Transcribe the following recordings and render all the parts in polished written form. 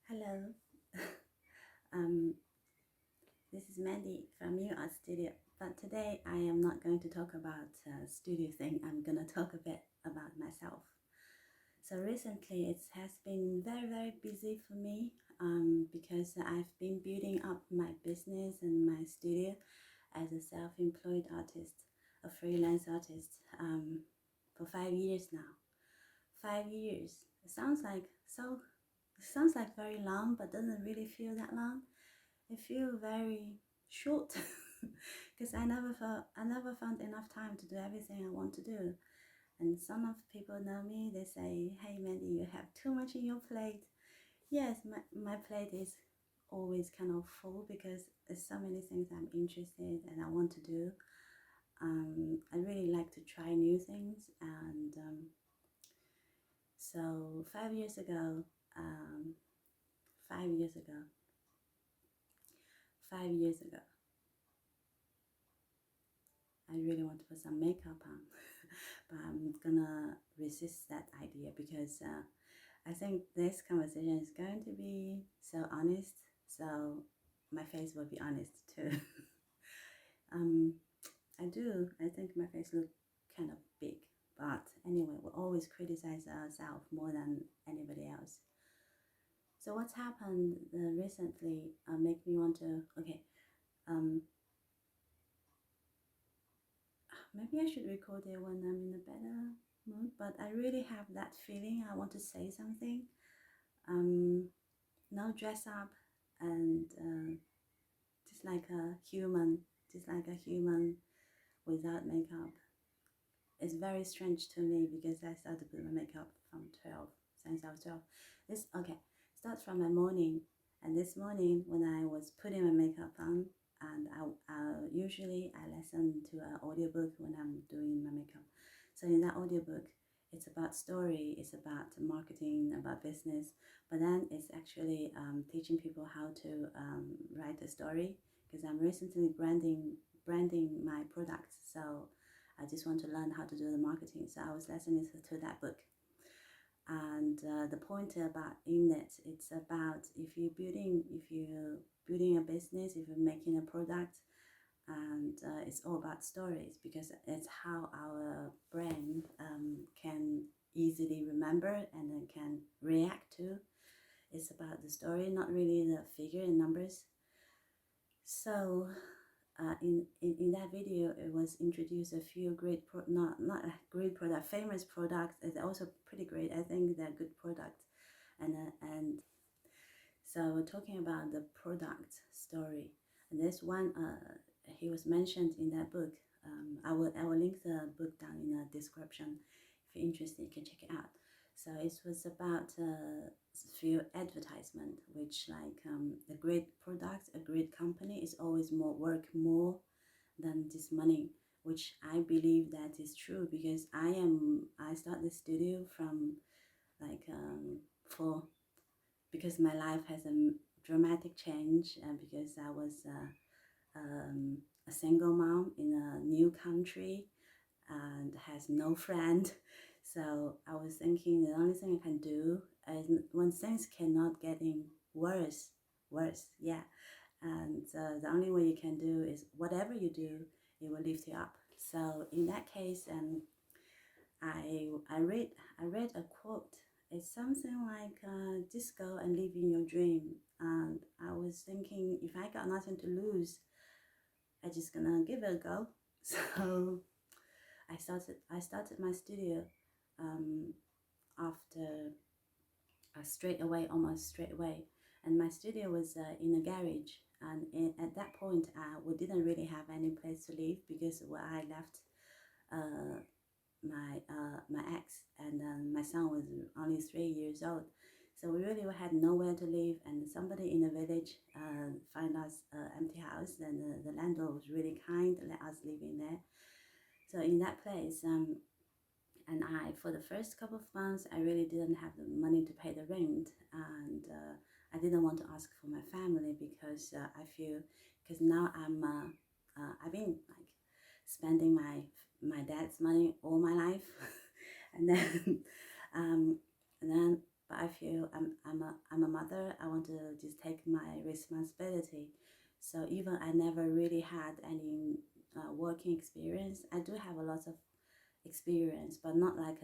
Hello, um, this is Mandy from New Art Studio. But today I am not going to talk about studio thing. I'm gonna talk a bit about myself. So recently it has been very busy for me because I've been building up my business and my studio as a self-employed artist, a freelance artist for 5 years now. 5 years. It sounds like very long, but doesn't really feel that long. It feels very short because I never found enough time to do everything I want to do. And some of people know me, they say, "Hey Mandy, you have too much in your plate." Yes, my plate is always kind of full because there's so many things I'm interested and I want to do. I really like to try new things, and so 5 years ago, um, 5 years ago, 5 years ago, I really want to put some makeup on, but I'm gonna resist that idea because I think this conversation is going to be so honest. So my face will be honest too. um, I do. I think my face looks kind of big, but anyway, we always criticize ourselves more than anybody else. So what's happened recently make me want to um maybe I should record it when I'm in a better mood, but I really have that feeling I want to say something. Um, no dress up and just like a human, just like a human without makeup. It's very strange to me because I started with my makeup from 12, since I was 12. This, okay, starts from my morning. And this morning when I was putting my makeup on, and usually I listen to an audiobook when I'm doing my makeup. So in that audiobook, it's about story, it's about marketing, about business, but then it's actually teaching people how to write a story because I'm recently branding my products. So I just want to learn how to do the marketing. So I was listening to that book. And the point about in it, it's about if you're building a business, if you're making a product, and it's all about stories because it's how our brain can easily remember and then can react to. It's about the story, not really the figure and numbers. So in that video, it was introduced a few great not great product, famous products. It's also pretty great. I think they're good products, and so we're talking about the product story. And this one, he was mentioned in that book. I will link the book down in the description. If you're interested, you can check it out. So it was about few advertisement, which like a great product, a great company is always more than just money, which I believe that is true because I start the studio from like for because my life has a dramatic change and because I was a single mom in a new country and has no friend. So I was thinking the only thing I can do is when things cannot getting worse, yeah. And the only way you can do is whatever you do, it will lift you up. So in that case, I read a quote. It's something like just go and live in your dream. And I was thinking if I got nothing to lose, I just gonna give it a go. So I started my studio um, after almost straight away, and my studio was in a garage. And at that point, we didn't really have any place to live because where I left my ex, and my son was only 3 years old. So we really had nowhere to live, and somebody in the village found us an empty house, and the landlord was really kind to let us live in there. So in that place, and for the first couple of months, I really didn't have the money to pay the rent, and I didn't want to ask for my family because I feel, because now I've been like spending my dad's money all my life, and then um, and then but I feel I'm a mother, I want to just take my responsibility. So even I never really had any working experience. I do have a lot of experience, but not like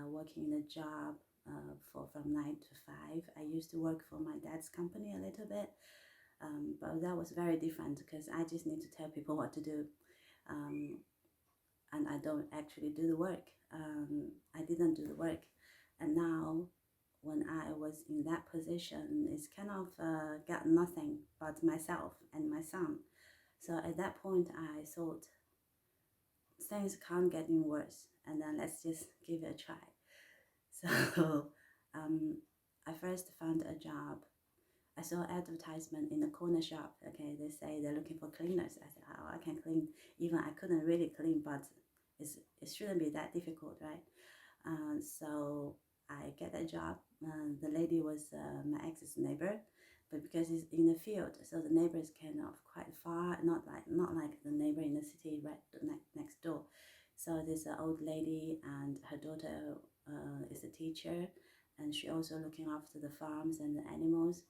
working in a job for from 9 to 5. I used to work for my dad's company a little bit, but that was very different because I just need to tell people what to do, um, and I don't actually do the work. I didn't do the work, and now when I was in that position, it's kind of got nothing but myself and my son. So at that point, I thought things can't get any worse, and then let's just give it a try. So um, I first found a job. I saw advertisement in the corner shop. Okay, they say they're looking for cleaners. I said, oh, I can clean. Even I couldn't really clean, but it shouldn't be that difficult, right? So I get a job. The lady was my ex's neighbor, but because it's in the field, so the neighbor is kind of quite far, not like the neighbor in the city right next door. So there's an old lady and her daughter is a teacher, and she also looking after the farms and the animals.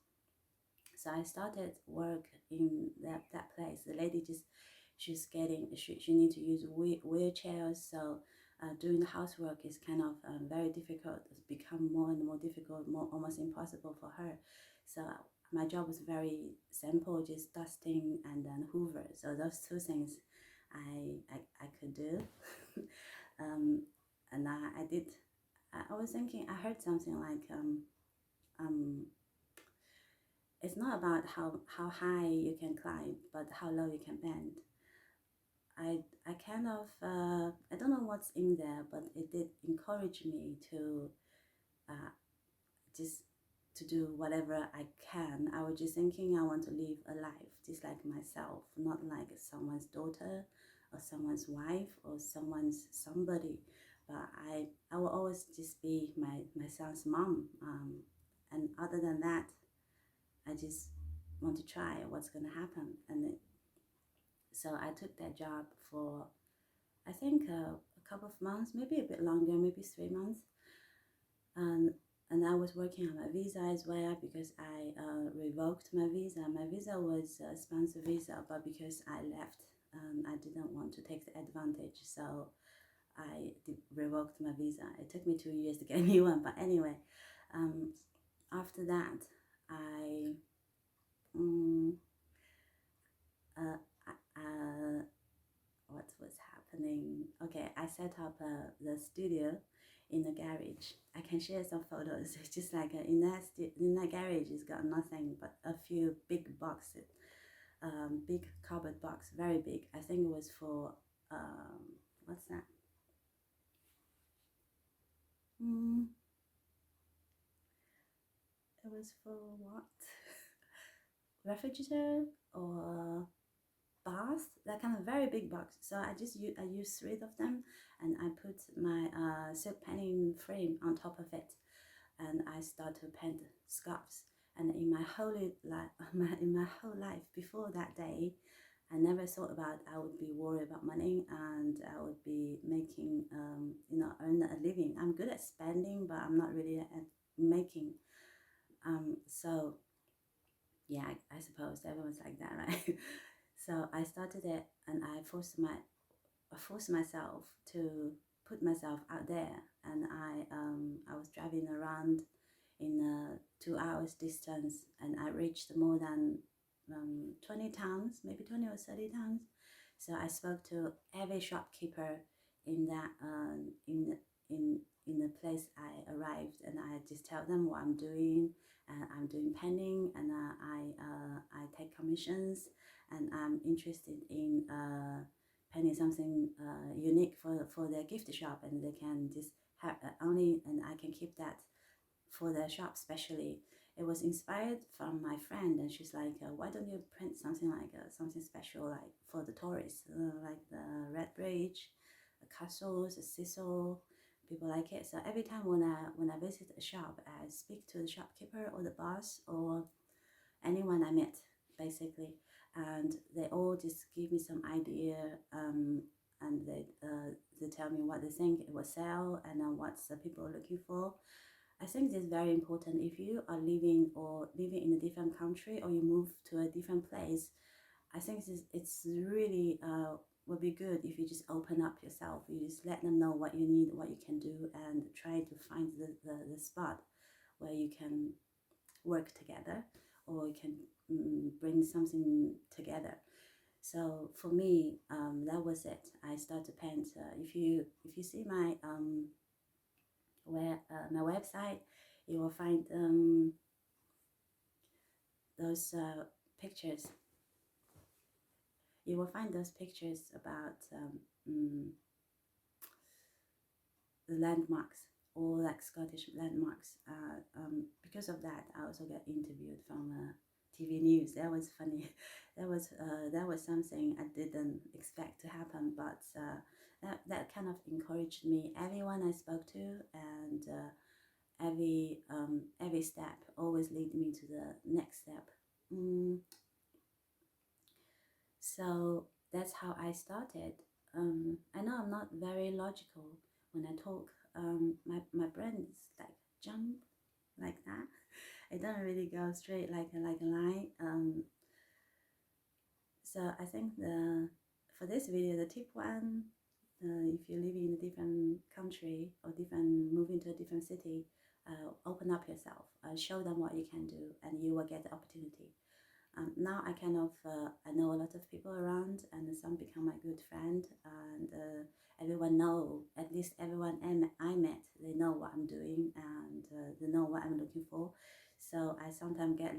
So I started work in that place. The lady just she need to use wheelchairs, so doing the housework is kind of very difficult. It's become more and more difficult, more almost impossible for her. So my job was very simple, just dusting and then hoover. So those two things I could do. um, and I did. I was thinking, I heard something like um, it's not about how high you can climb, but how low you can bend. I kind of I don't know what's in there, but it did encourage me to uh, just to do whatever I can. I was just thinking I want to live a life just like myself, not like someone's daughter or someone's wife or someone's somebody. But I will always just be my son's mom. And other than that, I just want to try what's going to happen. So I took that job for, I think, a couple of months, maybe a bit longer, maybe 3 months. And, and I was working on my visa as well because I revoked my visa. My visa was a sponsor visa, but because I left, I didn't want to take the advantage. So revoked my visa. It took me 2 years to get a new one. But anyway, after that, I um, uh, what was happening? Okay, I set up the studio in the garage. I can share some photos. It's just like in that garage, it's got nothing but a few big boxes, big cupboard box, very big. I think it was for what's that? Mm, it was for what? Refrigerator or bath, that kind of very big box. So I used 3 of them, and I put my silk painting frame on top of it, and I start to paint scarves. And in my in my whole life before that day, I never thought about I would be worried about money and I would be making earn a living. I'm good at spending, but I'm not really at making. So yeah, I suppose everyone's like that, right? So I started it, and I forced myself to put myself out there, and I was driving around in a 2 hours distance, and I reached more than 20 towns, maybe 20 or 30 towns. So I spoke to every shopkeeper in that in the place I arrived, and I just tell them what I'm doing. And I'm doing penning, and I take commissions, and I'm interested in penning something unique for their gift shop, and they can just have only, and I can keep that for their shop specially. It was inspired from my friend, and she's like, why don't you print something like something special, like for the tourists, like the Red Bridge, the castles, the Cecil, people like it. So every time when I visit a shop, I speak to the shopkeeper or the boss or anyone I met, basically, and they all just give me some idea, and they tell me what they think it will sell, and what's the people looking for. I think this is very important. If you are living in a different country, or you move to a different place, I think it's really would be good if you just open up yourself. You just let them know what you need, what you can do, and try to find the spot where you can work together, or you can bring something together. So for me, that was it. I started to paint. If you see my website, you will find those pictures. You will find those pictures about mm, the landmarks, or like Scottish landmarks. Because of that, I also got interviewed from TV news. That was funny. That was something I didn't expect to happen, but that kind of encouraged me. Everyone I spoke to, and every step always lead me to the next step. Mm, so that's how I started. I know I'm not very logical when I talk. My brain is like jump like that. It doesn't really go straight like a line. So I think for this video, the tip one, if you're living in a different country, or moving to a different city, open up yourself, show them what you can do, and you will get the opportunity. Now I know a lot of people around, and some become my good friend, and everyone know, at least everyone I met, they know what I'm doing, and they know what I'm looking for. So I sometimes get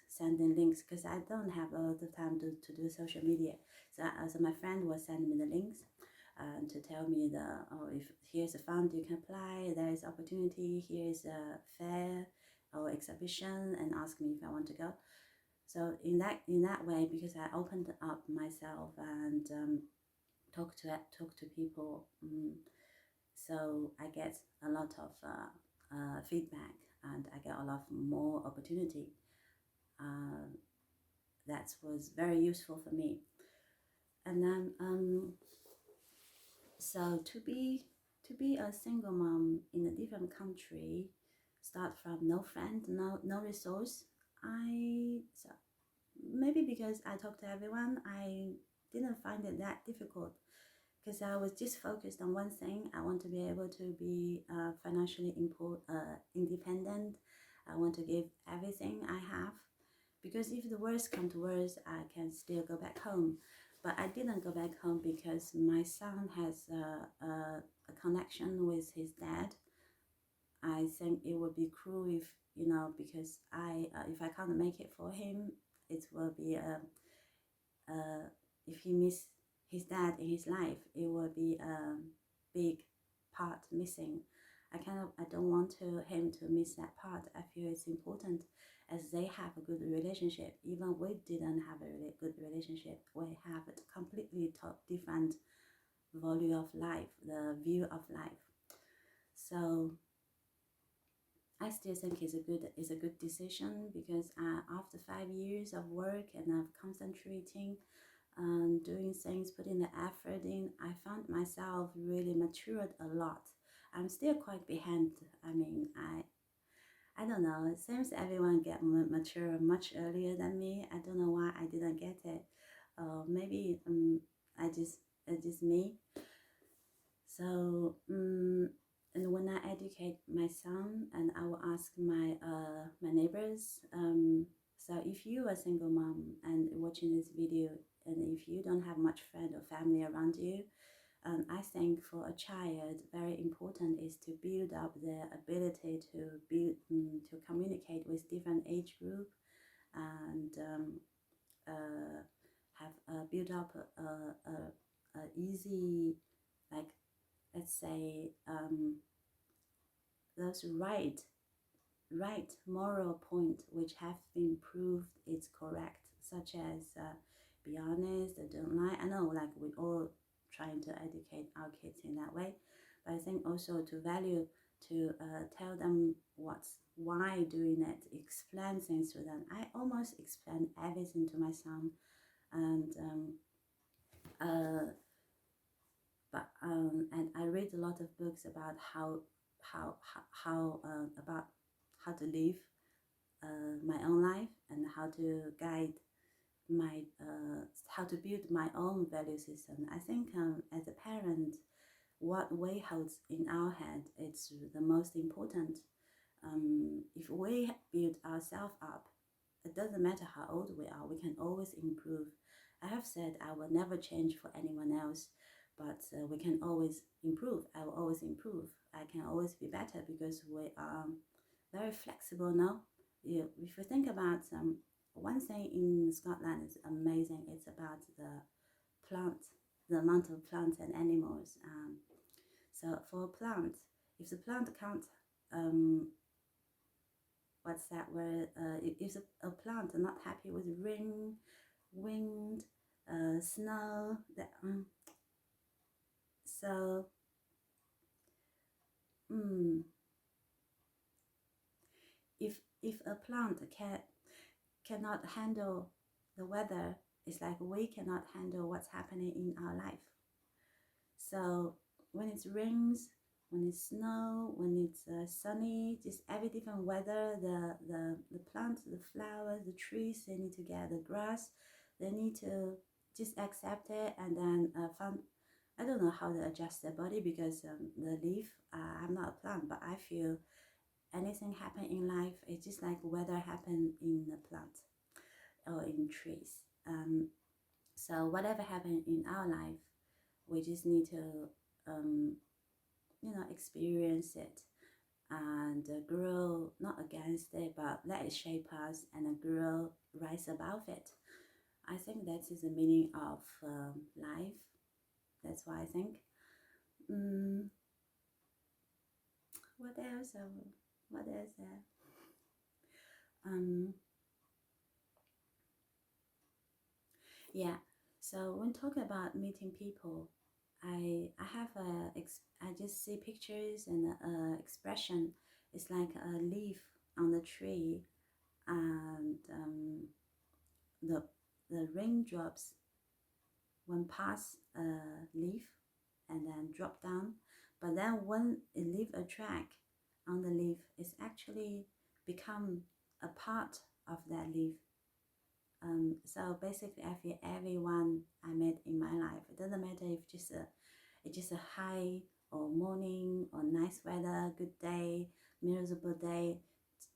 sending links, because I don't have a lot of time to do social media. So my friend was sending me the links, to tell me if here's a fund you can apply, there is opportunity, here is a fair or exhibition, and ask me if I want to go. So in that way, because I opened up myself, and talk to people, so I get a lot of feedback, and I get a lot more opportunity. Uh, that was very useful for me. And then so to be a single mom in a different country, start from no friend, no resource. So maybe because I talked to everyone, I didn't find it that difficult, because I was just focused on one thing. I want to be able to be financially independent. I want to give everything I have, because if the worst come to worst, I can still go back home. But I didn't go back home because my son has a connection with his dad. I think it would be cruel because if I can't make it for him, it will be if he miss his dad in his life, it will be a big part missing. I don't want him to miss that part. I feel it's important, as they have a good relationship. Even we didn't have a really good relationship, we have a completely different value of life, the view of life. So I still think it's a good decision, because after 5 years of work and of concentrating and doing things, putting the effort in, I found myself really matured a lot. I'm still quite behind. I mean, I don't know. It seems everyone get mature much earlier than me. I don't know why I didn't get it. Maybe it's just me. So and when I educate my son, and I will ask my neighbors. So if you are a single mom and watching this video, and if you don't have much friend or family around you, I think for a child, very important is to build up their ability to communicate with different age group, and have build up a easy, like, let's say, those right moral point which have been proved it's correct, such as be honest, don't lie. I know, like, we all trying to educate our kids in that way, but I think also to value, to tell them why doing it, explain things to them. I almost explain everything to my son, and and I read a lot of books about how about how to live my own life, and how to guide my how to build my own value system. I think as a parent, what we hold in our hand is the most important. If we build ourselves up, it doesn't matter how old we are, we can always improve. I have said I will never change for anyone else, but we can always improve. I will always improve. I can always be better because we are very flexible now. If you think about one thing in Scotland is amazing, it's about the plant, the amount of plants and animals. So for a plant, if the plant can't what's that word? If a plant are not happy with rain, wind, snow, that so mm, if a plant cannot handle the weather, it's like we cannot handle what's happening in our life. So when it rains, when it's snow, when it's sunny, just every different weather, the plants, the flowers, the trees, they need to get the grass, they need to just accept it, and then find, I don't know how to adjust their body because the leaf, I'm not a plant, but I feel anything happen in life, it's just like weather happen in the plant or in trees. So whatever happened in our life, we just need to experience it and grow not against it, but let it shape us and grow, rise above it. I think that is the meaning of life. That's why I think. mm, what else what else um yeah, so when talking about meeting people, I have I just see pictures and expression. It's like a leaf on the tree, and the raindrops when pass a leaf and then drop down. But then when it leave a track on the leaf, it's actually become a part of that leaf. So basically, I feel everyone I met in my life, it doesn't matter if it's just a high or morning or nice weather, good day, miserable day,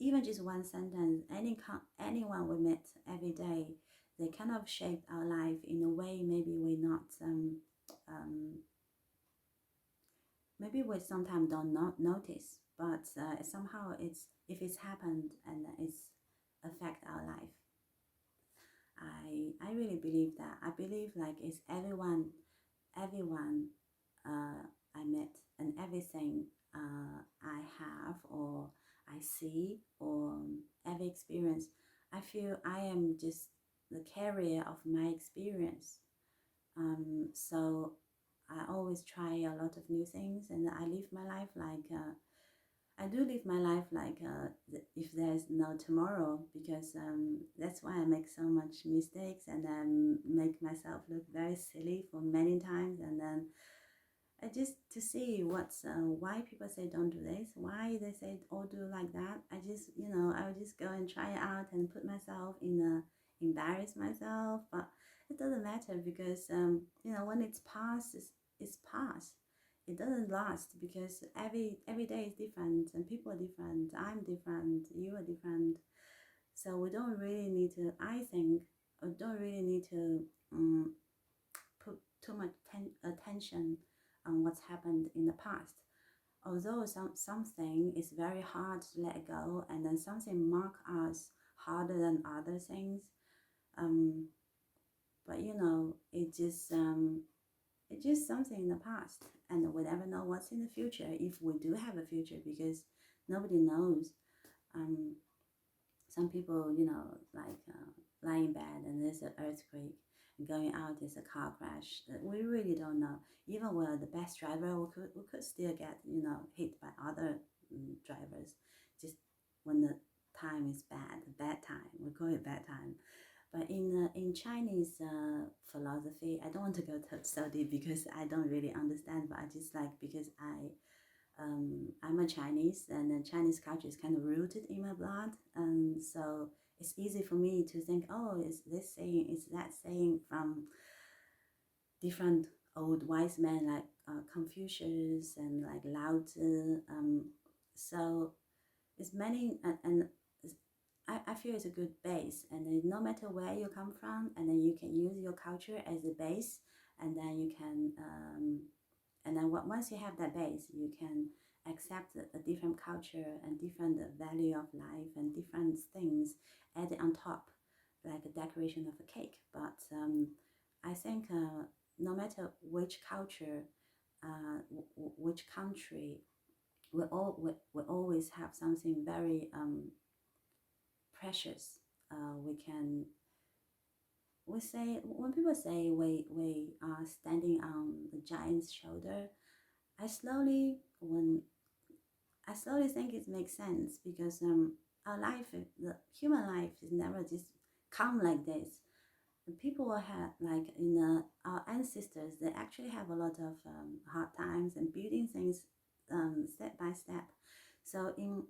even just one sentence, anyone we met every day, they kind of shaped our life in a way maybe we not maybe we sometimes don't not notice, but somehow it's, if it's happened and it's affect our life. I really believe that. I believe like it's everyone I met, and everything I have or I see or every experience. I feel I am just the carrier of my experience. So I always try a lot of new things, and I live my life like I do live my life like if there's no tomorrow, because that's why I make so much mistakes and then make myself look very silly for many times, and then I just to see what's why people say don't do this, why they say oh do like that. I just I will just go and try it out and put myself in embarrass myself, but it doesn't matter because when it's past, it's past. It doesn't last because every day is different and people are different. I'm different. You are different. So we don't really need to. I think we don't really need to put too much attention on what's happened in the past. Although something is very hard to let go, and then something mark us harder than other things. Um, but it's just something in the past, and we never know what's in the future if we do have a future, because nobody knows. Um, some people, like lie in bed and there's an earthquake, and going out is a car crash. We really don't know. Even we're the best driver, we could still get hit by other drivers. Just when the time is bad time, we call it bad time. But in Chinese philosophy, I don't want to go so deep because I don't really understand. But I just like, because I'm a Chinese, and the Chinese culture is kind of rooted in my blood, and so it's easy for me to think, oh, is this saying, is that saying from different old wise men like Confucius and like Lao Tzu. So it's many, and I feel it's a good base, and then no matter where you come from, and then you can use your culture as a base, and then you can and then once you have that base, you can accept a different culture and different value of life and different things added on top, like a decoration of a cake. But I think no matter which culture, which country, we always have something very precious. We can we say when people say we are standing on the giant's shoulder, I slowly when I slowly think it makes sense because our life, the human life, is never just come like this. The people had like in our ancestors, they actually have a lot of hard times and building things step by step. So in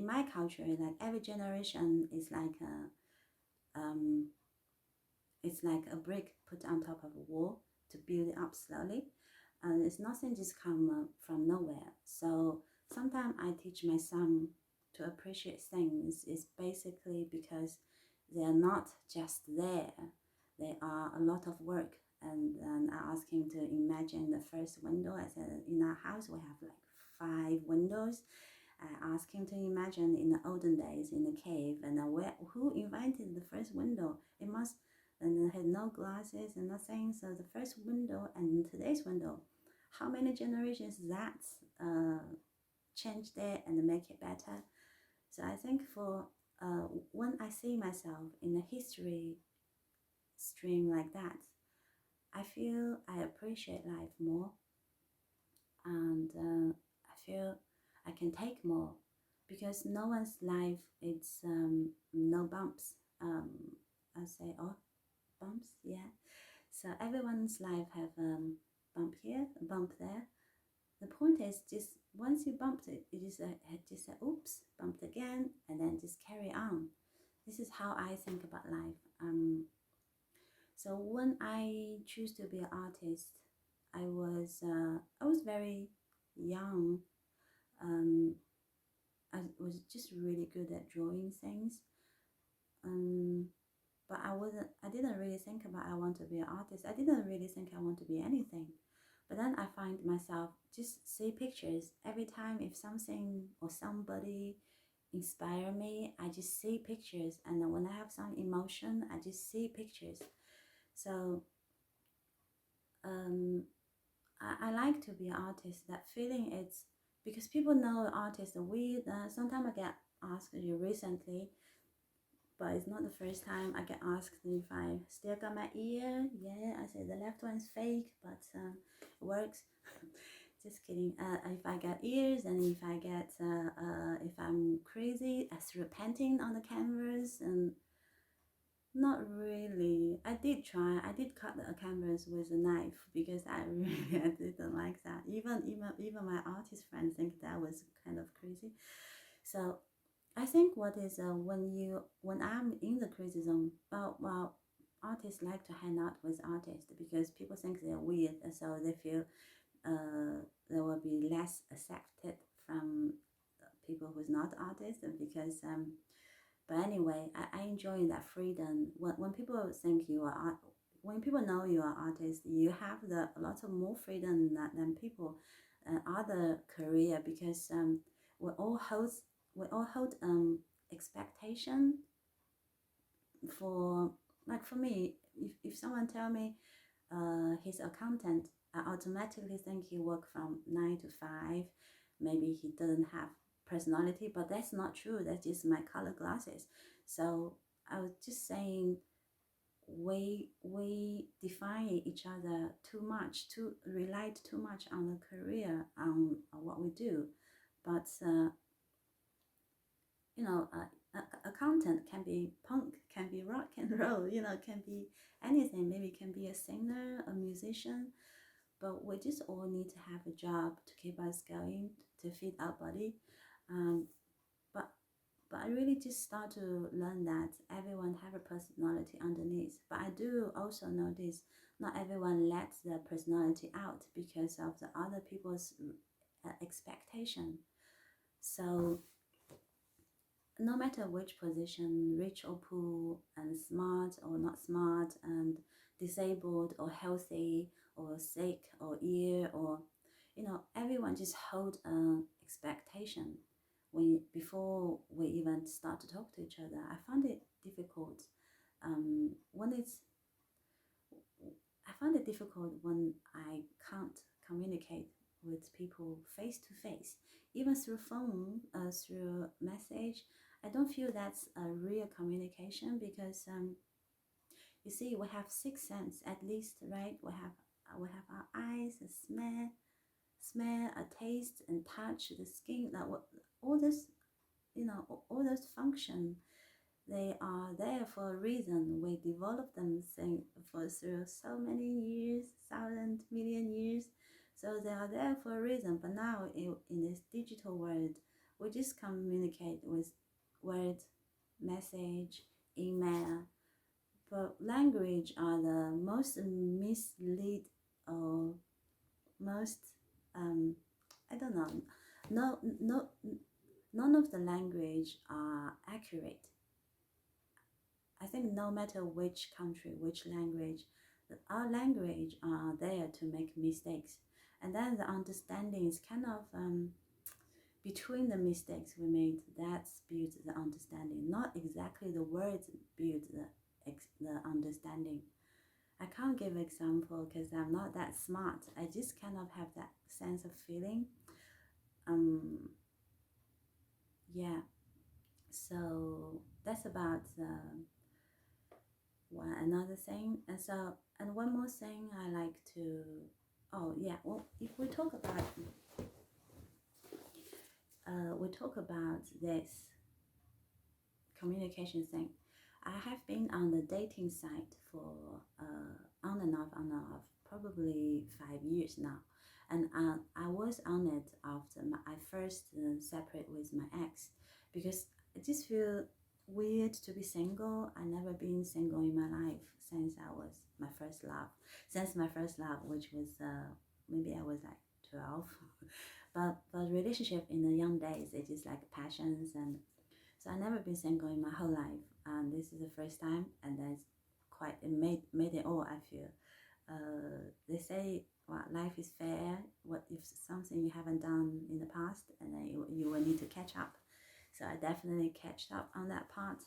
my culture, like every generation is like um, it's like a brick put on top of a wall to build it up slowly. And it's nothing just come from nowhere. So sometimes I teach my son to appreciate things is basically because they are not just there. They are a lot of work. And I ask him to imagine the first window. I said, in our house, we have like 5 windows. I asked him to imagine in the olden days in the cave and where who invented the first window. It must and it had no glasses and nothing. So the first window and today's window, how many generations that changed it and make it better? So I think for when I see myself in a history stream like that, I feel I appreciate life more, and I feel I can take more because no one's life it's no bumps. I say oh bumps, yeah. So everyone's life have bump here, a bump there. The point is just once you bumped it, you just say oops, bumped again, and then just carry on. This is how I think about life. So when I choose to be an artist, I was very young. Um, I was just really good at drawing things. Um, but I didn't really think about I want to be an artist. I didn't really think I want to be anything. But then I find myself just see pictures every time if something or somebody inspire me, I just see pictures, and then when I have some emotion, I just see pictures. So um I like to be an artist. That feeling it's because people know artists are weird. Sometimes I get asked you recently, but it's not the first time I get asked if I still got my ear. Yeah, I say the left one's fake, but it works. Just kidding. If I get ears and if I get if I'm crazy, as repenting on the canvas and not really. I did try. I did cut the canvas with a knife because I really I didn't like that. Even my artist friends think that was kind of crazy. So I think what is when I'm in the crazy zone, well, artists like to hang out with artists because people think they're weird, and so they feel they will be less accepted from people who's not artists, and because but anyway, I enjoy that freedom. When people think you are art, when people know you are artist, you have the a lot of more freedom than people other career because we all hold we all hold expectation for like for me if someone tell me he's accountant, I automatically think he work from 9 to 5. Maybe he doesn't have personality, but that's not true. That's just my color glasses. So I was just saying we define each other too much, to rely too much on the career, on what we do. But you know, accountant can be punk, can be rock and roll, you know, can be anything. Maybe can be a singer, a musician, but we just all need to have a job to keep us going, to feed our body. Um, but but I really just start to learn that everyone have a personality underneath. But I do also notice not everyone lets their personality out because of the other people's expectation. So no matter which position, rich or poor, and smart or not smart, and disabled or healthy, or sick or ill, or everyone just hold an expectation when before we even start to talk to each other. I find it difficult when it's I find it difficult when I can't communicate with people face to face, even through phone, through message. I don't feel that's a real communication because you see, we have six sense at least, right? We have our eyes, a smell, a taste, and touch, the skin. Like all this, all those function, they are there for a reason. We develop them for through so many years, thousand, million years. So they are there for a reason. But now in this digital world, we just communicate with word, message, email. But language are the most mislead or most I don't know. No, none of the language are accurate. I think no matter which country, which language, our language are there to make mistakes. And then the understanding is kind of between the mistakes we made, that's built the understanding. Not exactly the words build the understanding. I can't give example because I'm not that smart. I just kind of have that sense of feeling. Yeah. So that's about another thing. And one more thing I like to. Oh yeah. Well, if we talk about this communication thing. I have been on the dating site for on and off, probably 5 years now, and I was on it after I first separate with my ex because I just feel weird to be single. I never been single in my life since my first love, which was maybe I was like 12. But relationship in the young days, it's just like passions, and so I never been single in my whole life, and this is the first time, and that's quite it made it all. I feel. They say, well, life is fair. What if something you haven't done in the past, and then you will need to catch up. So I definitely catched up on that part.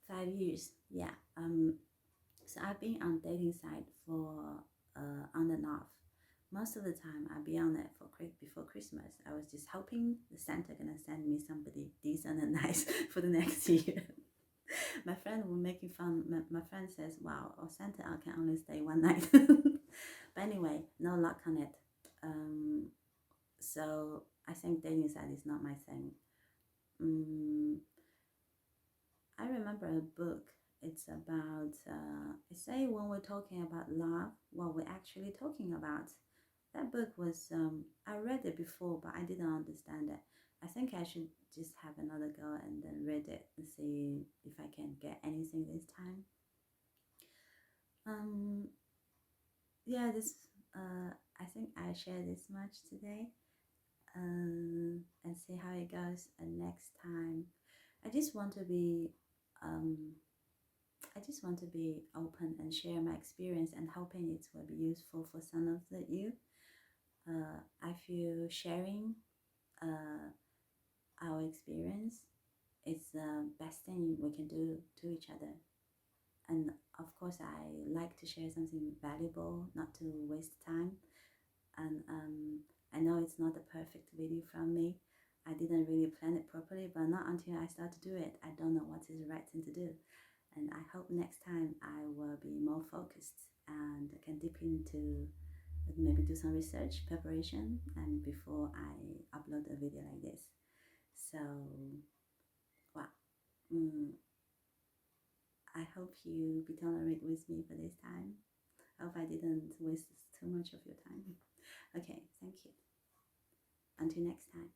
5 years, yeah. So I've been on dating site for on and off. Most of the time, I'll be on it before Christmas. I was just hoping the Santa gonna send me somebody decent and nice for the next year. My friend was making fun. My friend says, "Wow, oh, Santa, I can only stay one night." But anyway, no luck on it. So I think dating site is not my thing. I remember a book. It's about, it say when we're talking about love, what we're actually talking about. That book was, I read it before, but I didn't understand it. I think I should just have another go and then read it and see if I can get anything this time. Yeah, I think I share this much today, and see how it goes. And next time, I just want to be, open and share my experience, and hoping it will be useful for some of you. I feel sharing our experience is the best thing we can do to each other. And of course, I like to share something valuable, not to waste time. And I know it's not a perfect video from me. I didn't really plan it properly, but not until I start to do it, I don't know what is the right thing to do. And I hope next time I will be more focused and can dip into maybe do some research preparation and before I upload a video like this. So, wow. I hope you be tolerant with me for this time. I hope I didn't waste too much of your time. Okay, thank you. Until next time.